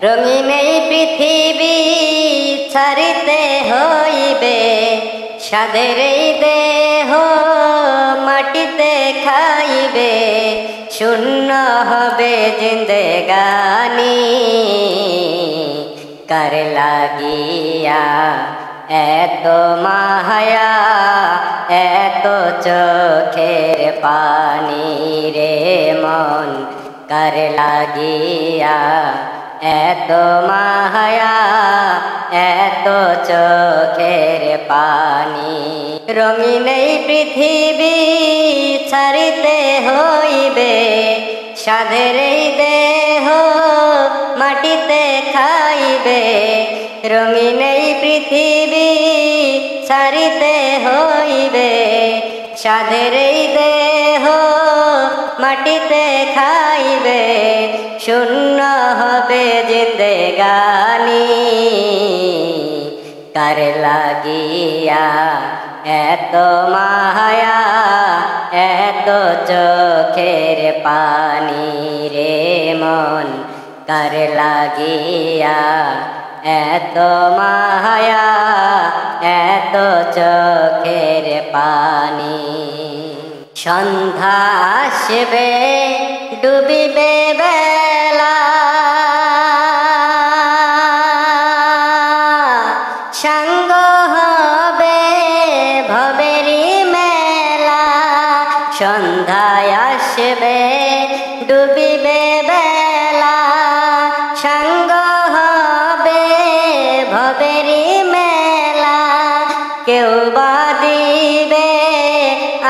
রঙিন এই পৃথিবী ছাড়িতে হইবে, সাধের এই দেহ মাটিতে খাইবে, শূন্য হবে জিন্দেগানি। কার লাগিয়া এত মায়া, এত চোখের পানি রে মন, কার লাগিয়া এত মায়া, এত চোখের পানি। রঙিন এই পৃথিবী ছাড়িতে হইবে, সাধের এই দেহ মাটিতে খাইবে, রঙিন এই পৃথিবী ছাড়িতে হইবে, সাধের এই দেহ মাটিতে খাইবে, শূন্য হবে জিন্দেগানি। কার লাগিয়া এত মায়া, এত চোখের পানি রে মন, কার লাগিয়া এত মায়া, এত চোখের পানি। সন্ধ্যা আসবে ডুবিবে বেলা, সাঙ্গ হবে ভবেরি মেলা। সন্ধ্যায় আসবে ডুবিবে বেলা, সাঙ্গ হবে ভবেরি মেলা। কেউ বা দিবে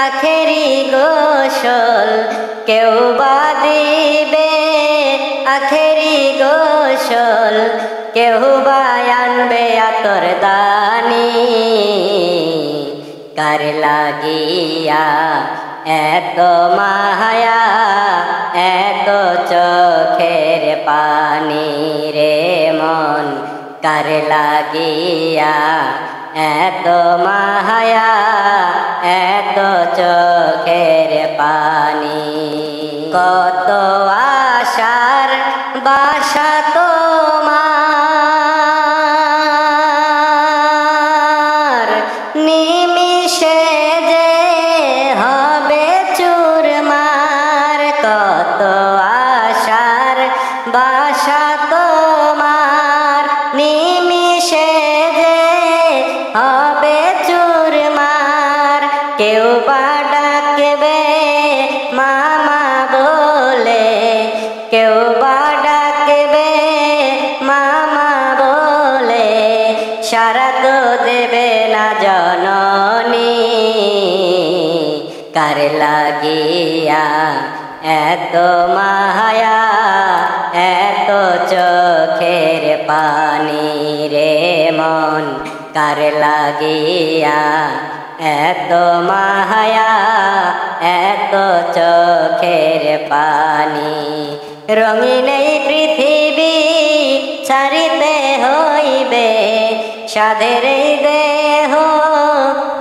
আখেরি গোসল, কেউ বা দিবে আখেরি গোসল, কেউ বা আনবে আতর দানি। কার লাগিয়া এত মায়া, এত চোখের পানি রে মন, কার লাগিয়া এত মায়া, এত চোখের পানি। কত আশার বাসা তোমার, নিমিষে যে হবে চুরমার। কত আশার বাসা তোমার, নিমিষে যে হবে চুরমার। কেউ বা ডাকবে মামা বলে, কেউ বা ডাকবে মামা বলে, সারা তো দেবে না জননী। কার লাগিয়া এত মায়া, এত চোখের পানি রে মন, কার লাগিয়া এত মায়া, এত চোখের পানি। রঙিন এই পৃথিবী ছাড়িতে হইবে, সাধের এই দেহ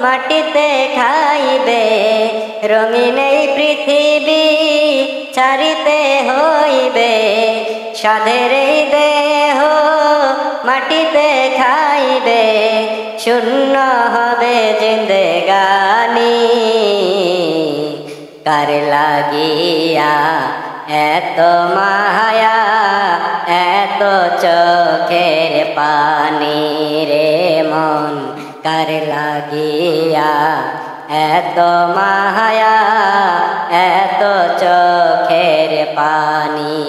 মাটিতে খাইবে, রঙিন এই পৃথিবী ছাড়িতে হইবে, সাধের এই দেহ মাটিতে খাইবে, শূন্য হবে জিন্দেগানি। কার লাগিয়া এত মায়া, এত চোখের পানি রে মন, কার লাগিয়া এত মায়া, এত চোখের পানি।